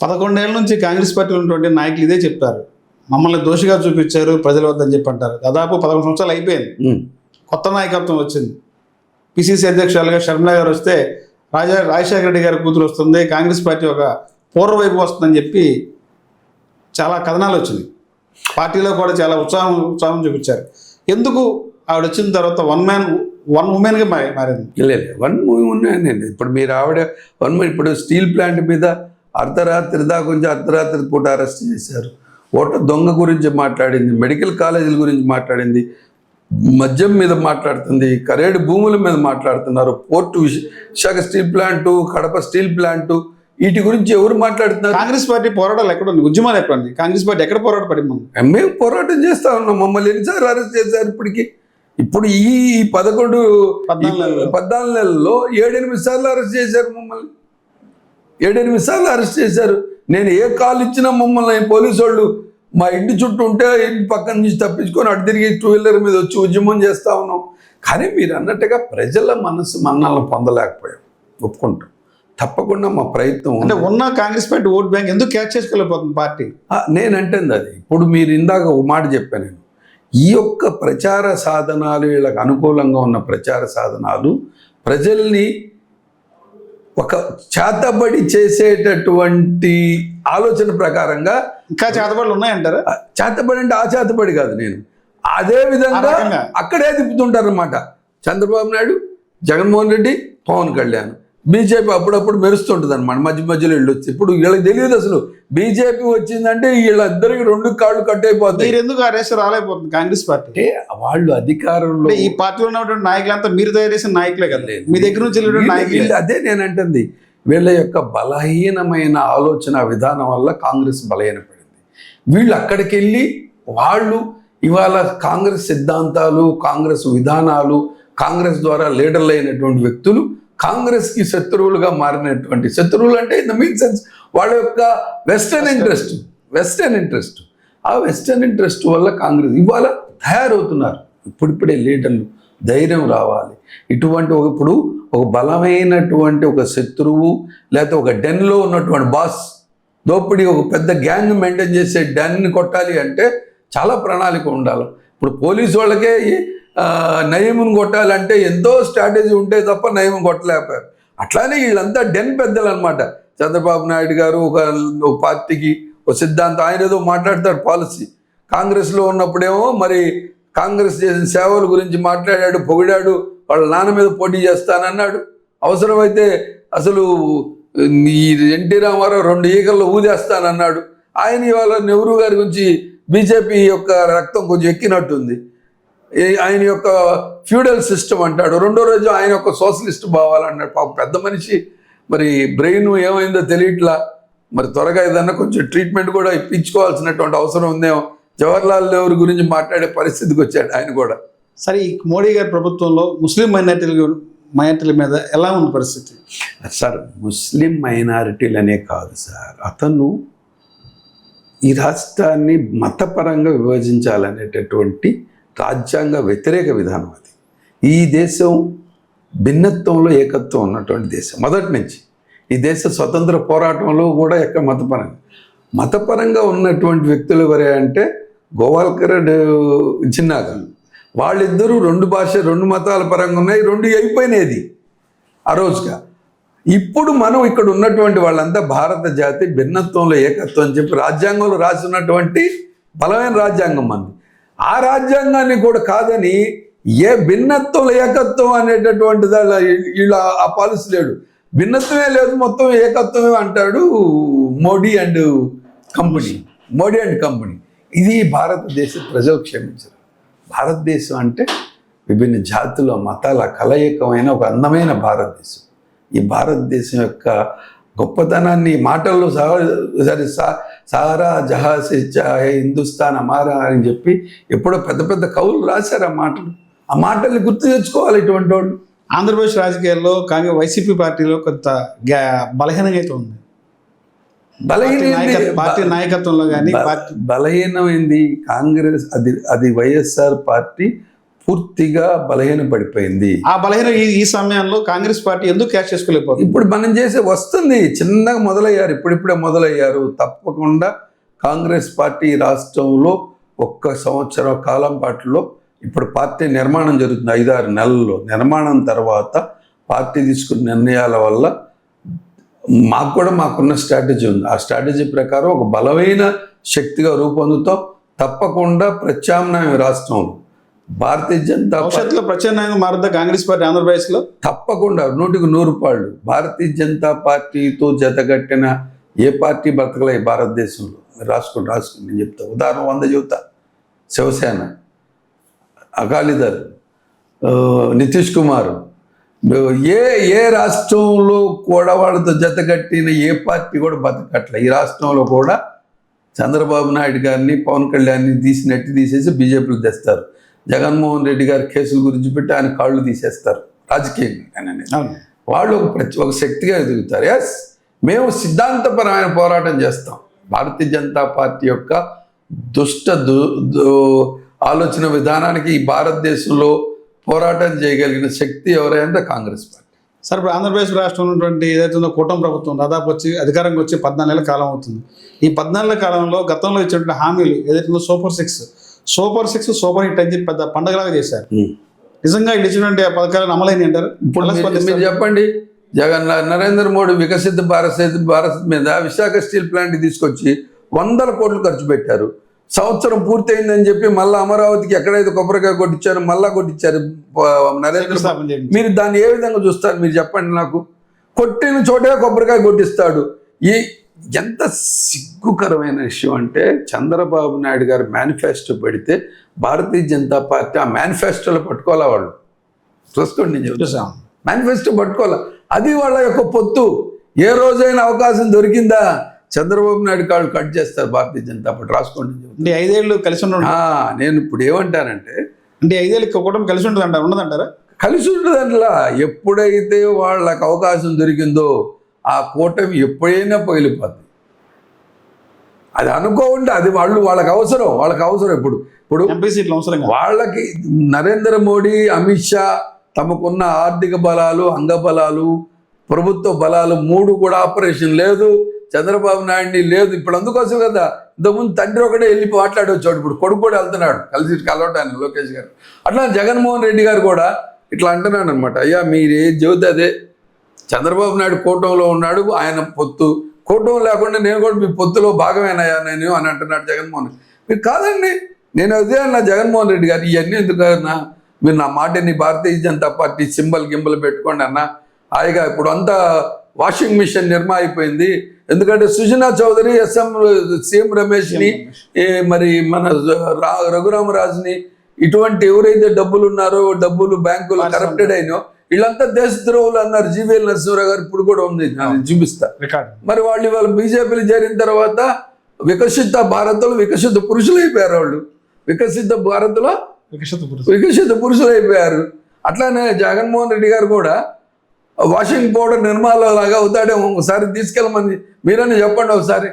11 ఏళ్ళ నుంచి కాంగ్రెస్ పార్టీలో ఉన్నటువంటి నాయకులు ఇదే చెప్పారు. మమ్మల్ని దోషిగా చూపించారు ప్రజల వద్దని చెప్పి అంటారు. దాదాపు 11 సంవత్సరాలు అయిపోయింది. కొత్త నాయకత్వం వచ్చింది. పిసిసి అధ్యక్షురాలుగా షర్మిల గారు వస్తే రాజశేఖర రెడ్డి గారి కూతురు వస్తుంది, కాంగ్రెస్ పార్టీ ఒక పూర్వవైపు వస్తుందని చెప్పి చాలా కథనాలు వచ్చినాయి. పార్టీలో కూడా చాలా ఉత్సాహం చూపించారు. ఎందుకు ఆవిడ వచ్చిన తర్వాత వన్ ఉమెన్గా మారింది? లేదు, వన్ ఉమెన్. ఇప్పుడు మీరు ఆవిడ ఇప్పుడు స్టీల్ ప్లాంట్ మీద అర్ధరాత్రి దాకా కొంచెం అర్ధరాత్రి పూట అరెస్ట్ చేశారు. ఓట దొంగ గురించి మాట్లాడింది, మెడికల్ కాలేజీల గురించి మాట్లాడింది, మద్యం మీద మాట్లాడుతుంది, కరేడు భూముల మీద మాట్లాడుతున్నారు, port Visakha steel plant, Kadapa steel plant, వీటి గురించి ఎవరు మాట్లాడుతున్నారు? కాంగ్రెస్ పార్టీ పోరాటాలు ఎక్కడ ఉంది? ఉద్యమాలు ఎక్కడ ఉంది? కాంగ్రెస్ పార్టీ ఎక్కడ పోరాట పడింది? మేము పోరాటం చేస్తా ఉన్నాం. మమ్మల్ని ఎన్నిసార్లు అరెస్ట్ చేశారు ఇప్పటికి? ఇప్పుడు ఈ 14 నెలల్లో 7-8 సార్లు అరెస్ట్ చేశారు మమ్మల్ని. 7-8 సార్లు అరెస్ట్ చేశారు. నేను ఏ కాల్ ఇచ్చినా మమ్మల్ని పోలీసు వాళ్ళు మా ఇంటి చుట్టూ ఉంటే ఇంటి పక్కన నుంచి తప్పించుకొని అటు తిరిగి 2 వీలర్ మీద వచ్చి ఉద్యమం చేస్తూ ఉన్నాం. కానీ మీరు అన్నట్టుగా ప్రజల మనసు మన్నాలను పొందలేకపోయాం, ఒప్పుకుంటాం. తప్పకుండా మా ప్రయత్నం అంటే ఉన్న కాంగ్రెస్ పార్టీ ఓట్ బ్యాంక్ ఎందుకు క్యాచ్ చేసుకోలేకపోతుంది పార్టీ? నేనంటుంది అది. ఇప్పుడు మీరు ఇందాక ఒక మాట చెప్పాను నేను, ఈ యొక్క ప్రచార సాధనాలు, వీళ్ళకి అనుకూలంగా ఉన్న ప్రచార సాధనాలు ప్రజల్ని ఒక చేతబడి చేసేటటువంటి ఆలోచన ప్రకారంగా ఇంకా చేతబడులు ఉన్నాయంటారా? చేతబడి అంటే ఆ చేతబడి కాదు, నేను అదే విధంగా అక్కడే తిప్పుతుంటారు అన్నమాట. చంద్రబాబు నాయుడు, జగన్మోహన్ రెడ్డి, పవన్ కళ్యాణ్, బీజేపీ అప్పుడప్పుడు మెరుస్తుంటుంది అనమాట, మధ్యలో వీళ్ళు వచ్చి. ఇప్పుడు వీళ్ళకి తెలియదు అసలు బీజేపీ వచ్చిందంటే వీళ్ళిద్దరికి 2 కాళ్ళు కట్టయిపోతాయి. మీరు ఎందుకు ఆ రేసు రాలేకపోతుంది కాంగ్రెస్ పార్టీ? అంటే వాళ్ళు అధికారంలో, ఈ పార్టీలో ఉన్నటువంటి నాయకులంతా మీరు తయారు చేసిన నాయకులే కదా, మీ దగ్గర నుంచి నాయకులు. అదే నేను అంటుంది, వీళ్ళ యొక్క బలహీనమైన ఆలోచన విధానం వల్ల కాంగ్రెస్ బలహీనపడింది. వీళ్ళు అక్కడికి వెళ్ళి వాళ్ళు ఇవాళ కాంగ్రెస్ సిద్ధాంతాలు, కాంగ్రెస్ విధానాలు, కాంగ్రెస్ ద్వారా లీడర్లు అయినటువంటి వ్యక్తులు కాంగ్రెస్కి శత్రువులుగా మారినటువంటి, శత్రువులు అంటే ఇన్ ద మీన్ సెన్స్ వాళ్ళ యొక్క వెస్టర్న్ ఇంట్రెస్ట్, ఆ వెస్టర్న్ ఇంట్రెస్ట్ వల్ల కాంగ్రెస్ ఇవాళ తయారవుతున్నారు. ఇప్పుడిప్పుడే లీడర్లు ధైర్యం రావాలి. ఇటువంటి ఇప్పుడు ఒక బలమైనటువంటి ఒక శత్రువు, లేకపోతే ఒక డెన్లో ఉన్నటువంటి బాస్, దోపిడీ ఒక పెద్ద గ్యాంగ్ మెయింటైన్ చేసే డెన్ని కొట్టాలి అంటే చాలా ప్రణాళిక ఉండాలి. ఇప్పుడు పోలీసు వాళ్ళకే నయీమును కొట్టాలంటే ఎంతో స్ట్రాటజీ ఉంటే తప్ప నయీమును కొట్టలేకపోయారు. అట్లానే వీళ్ళంతా డెన్ పెద్దలు అనమాట. చంద్రబాబు నాయుడు గారు ఒక పార్టీకి ఒక సిద్ధాంతం, ఆయన ఏదో మాట్లాడతాడు పాలసీ. కాంగ్రెస్లో ఉన్నప్పుడేమో మరి కాంగ్రెస్ చేసిన సేవల గురించి మాట్లాడాడు, పొగిడాడు, వాళ్ళ నాన్న మీద పోటీ చేస్తానన్నాడు. అవసరమైతే అసలు ఈ ఎన్టీ రామారావు 2 ఈగల్లో ఊదేస్తానన్నాడు. ఆయన ఇవాళ నెహ్రూ గారి గురించి బీజేపీ యొక్క రక్తం కొంచెం ఎక్కినట్టుంది. ఆయన యొక్క ఫ్యూడల్ సిస్టమ్ అంటాడు. రెండో రోజు ఆయన యొక్క సోషలిస్ట్ భావాలన్నాడు. పాపం పెద్ద మనిషి, మరి బ్రెయిన్ ఏమైందో తెలియట్లా. మరి త్వరగా ఏదన్నా కొంచెం ట్రీట్మెంట్ కూడా ఇప్పించుకోవాల్సినటువంటి అవసరం ఉందేమో. జవహర్లాల్ నెహ్రూ గురించి మాట్లాడే పరిస్థితికి వచ్చాడు ఆయన కూడా. సరే, ఈ మోడీ గారి ప్రభుత్వంలో ముస్లిం మైనారిటీల మీద ఎలా ఉంది పరిస్థితి? సార్, ముస్లిం మైనారిటీలు అనే కాదు సార్, అతను ఈ రాష్ట్రాన్ని మతపరంగా విభజించాలనేటటువంటి రాజ్యాంగ వ్యతిరేక విధానం అది. ఈ దేశం భిన్నత్వంలో ఏకత్వం ఉన్నటువంటి దేశం మొదటి నుంచి. ఈ దేశ స్వతంత్ర పోరాటంలో కూడా ఎక్కడ మతపరంగా ఉన్నటువంటి వ్యక్తులు ఎవరే అంటే గోవాల్కర్, జిన్నా. వాళ్ళిద్దరూ 2 మతాల పరంగా ఉన్నాయి, 2 అయిపోయినది ఆ రోజుగా. ఇప్పుడు మనం ఇక్కడ ఉన్నటువంటి వాళ్ళంతా భారత జాతి భిన్నత్వంలో ఏకత్వం అని చెప్పి రాజ్యాంగంలో రాసి ఉన్నటువంటి బలమైన రాజ్యాంగం మంది. ఆ రాజ్యాంగాన్ని కూడా కాదని ఏ భిన్నత్వంలో ఏకత్వం అనేటటువంటి వీళ్ళు ఆ పాలసీ లేడు. భిన్నత్వమే లేదు, మొత్తం ఏకత్వమే అంటాడు మోడీ అండ్ కంపెనీ. ఇది భారతదేశ ప్రజలు క్షమించరు. భారతదేశం అంటే విభిన్న జాతుల మతాల కలయికమైన ఒక అందమైన భారతదేశం. ఈ భారతదేశం యొక్క గొప్పతనాన్ని మాటల్లో సారా జహాసే చాహే హిందుస్థాన్ అమారా అని చెప్పి ఎప్పుడో పెద్ద కవులు రాశారు ఆ మాటల్ని గుర్తు తెచ్చుకోవాలి ఇటువంటి వాళ్ళు. ఆంధ్రప్రదేశ్ రాజకీయాల్లో కాంగ్రెస్ వైసీపీ పార్టీలో కొంత బలహీనంగా అయితే ఉంది. పార్టీ నాయకత్వంలో కానీ బలహీనమైంది కాంగ్రెస్. అది వైఎస్ఆర్ పార్టీ పూర్తిగా బలహీనపడిపోయింది. ఆ బలహీన ఈ సమయంలో కాంగ్రెస్ పార్టీ ఎందుకు క్యాష్ చేసుకోలేకపోతుంది? ఇప్పుడు మనం చేసే వస్తుంది, చిన్నగా మొదలయ్యారు, ఇప్పుడిప్పుడే మొదలయ్యారు. తప్పకుండా కాంగ్రెస్ పార్టీ రాష్ట్రంలో 1 సంవత్సరం కాలం పాటులో ఇప్పుడు పార్టీ నిర్మాణం జరుగుతుంది. 5-6 నెలల్లో నిర్మాణం తర్వాత పార్టీ తీసుకున్న నిర్ణయాల వల్ల మాకున్న స్ట్రాటజీ ఉంది. ఆ స్ట్రాటజీ ప్రకారం ఒక బలమైన శక్తిగా రూపొందుతాం. తప్పకుండా ప్రత్యామ్నాయం రాష్ట్రంలో భారతీయ జనతా భవిష్యత్తులో ప్రత్యామ్నాయంగా మారుద్దా కాంగ్రెస్ పార్టీ ఆంధ్రప్రదేశ్లో? తప్పకుండా 100% భారతీయ జనతా పార్టీతో జతగట్టిన ఏ పార్టీ బతకలే భారతదేశంలో. రాసుకోండి నేను చెప్తా. ఉదాహరణ 100 చెబుతా. శివసేన, అకాలీదళ్, నితీష్ కుమార్, ఏ రాష్ట్రంలో కూడా వాళ్ళతో జతగట్టిన ఏ పార్టీ కూడా బతకట్లే. ఈ రాష్ట్రంలో కూడా చంద్రబాబు నాయుడు గారిని, పవన్ కళ్యాణ్ని తీసేసి బీజేపీలో తెస్తారు. జగన్మోహన్ రెడ్డి గారి కేసుల గురించి పెట్టి ఆయన కాళ్ళు తీసేస్తారు రాజకీయంగా. వాళ్ళు ఒక శక్తిగా ఎదుగుతారు. ఎస్, మేము సిద్ధాంతపరమైన పోరాటం చేస్తాం. భారతీయ జనతా పార్టీ యొక్క దుష్ట ఆలోచన విధానానికి ఈ భారతదేశంలో పోరాటం చేయగలిగిన శక్తి ఎవరైనా కాంగ్రెస్ పార్టీ. సార్, ఇప్పుడు ఆంధ్రప్రదేశ్ రాష్ట్రంలో ఉన్నటువంటి ఏదైతే ఉందో కూటమి ప్రభుత్వం దాదాపు అధికారంగా వచ్చి 14 నెలల కాలం అవుతుంది. ఈ 14 నెలల కాలంలో గతంలో ఇచ్చినటువంటి హామీలు ఏదైతే ఉందో సూపర్ సిక్స్ సూపర్ హిట్ అని చెప్పి పెద్ద పండుగలాగా చేశారు. నిజంగా ఇది ఇచ్చినటువంటి ఆ పథకాలను అమలైంది అంటారు? ఇప్పుడు మీరు చెప్పండి. నరేంద్ర మోడీ వికసిత భారత్ మీద విశాఖ స్టీల్ ప్లాంట్ తీసుకొచ్చి 100 కోట్లు ఖర్చు పెట్టారు. సంవత్సరం పూర్తయిందని చెప్పి మళ్ళీ అమరావతికి ఎక్కడైతే కొబ్బరికాయ కొట్టించారో మళ్ళా కొట్టించారు నరేంద్ర మోడీ. మీరు దాన్ని ఏ విధంగా చూస్తారు? మీరు చెప్పండి నాకు. కొట్టిన చోటే కొబ్బరికాయ కొట్టిస్తాడు. ఎంత సిగ్గుకరమైన విషయం అంటే, చంద్రబాబు నాయుడు గారు మేనిఫెస్టో పెడితే భారతీయ జనతా పార్టీ ఆ మేనిఫెస్టోలో పట్టుకోవాలా? వాళ్ళు చూసుకోండి, నేను చెప్తాను. మేనిఫెస్టో పట్టుకోవాలా? అది వాళ్ళ యొక్క పొత్తు. ఏ రోజైనా అవకాశం దొరికిందా చంద్రబాబు నాయుడు కాళ్ళు కట్ చేస్తారు భారతీయ జనతా పార్టీ. రాసుకోండి. అంటే 5 ఏళ్ళు కలిసి నేను ఇప్పుడు ఏమంటానంటే, అంటే 5 ఏళ్ళకి కూటమి కలిసి ఉండదంటారా? కలిసి ఉండదంటలా. ఎప్పుడైతే వాళ్ళకి అవకాశం దొరికిందో ఆ కూటమి ఎప్పుడైనా పగిలిపోద్ది. అది అనుకోకుండా అది వాళ్ళకి అవసరం. ఇప్పుడు ఎంపీ సీట్లు అవసరం. వాళ్ళకి నరేంద్ర మోడీ, అమిత్ షా తమకున్న ఆర్థిక బలాలు, అంగబలాలు, ప్రభుత్వ బలాలు 3 కూడా ఆపరేషన్ లేదు. చంద్రబాబు నాయుడిని లేదు. ఇప్పుడు అందుకోసం కదా ఇంతకుముందు తండ్రి ఒకటే వెళ్ళి మాట్లాడొచ్చాడు. ఇప్పుడు కొడుకు కూడా వెళ్తున్నాడు కలవటానికి లోకేష్ గారు. అట్లా జగన్మోహన్ రెడ్డి గారు కూడా ఇట్లా అంటున్నాడు అనమాట. అయ్యా, మీరు ఏది చెబితే అదే. చంద్రబాబు నాయుడు కూటమిలో ఉన్నాడు, ఆయన పొత్తు. కూటమి లేకుండా నేను కూడా మీ పొత్తులో భాగమేనాయా నేను అని అంటున్నాడు జగన్మోహన్. మీరు కాదండి, నేను అదే అన్నా జగన్మోహన్ రెడ్డి గారు, ఇవన్నీ ఎందుకు అన్నా? మీరు నా మాటని భారతీయ జనతా పార్టీ గింబల్ పెట్టుకోండి అన్న. హాయిగా ఇప్పుడు అంతా వాషింగ్ మిషన్ నిర్మా అయిపోయింది. ఎందుకంటే సుజనా చౌదరి, సీఎం రమేష్ని, మరి మన రఘురామరాజుని, ఇటువంటి ఎవరైతే డబ్బులు ఉన్నారో, డబ్బులు బ్యాంకులు కరప్టెడ్ అయినో వీళ్ళంతా దేశద్రోహులు అన్నారు. జీవీఎల్ నరసింహరావు గారు ఇప్పుడు కూడా ఉంది, చూపిస్తా. మరి వాళ్ళు ఇవాళ బీజేపీలు చేరిన తర్వాత వికసిత భారత్లో వికసిత పురుషులు అయిపోయారు. వాళ్ళు వికసిత భారత్లో వికసిత పురుషులు అయిపోయారు. అట్లానే జగన్మోహన్ రెడ్డి గారు కూడా వాషింగ్ పౌడర్ నిర్మాణ లాగా అవుతాడేమో. ఒకసారి తీసుకెళ్ళమని మీరని చెప్పండి ఒకసారి.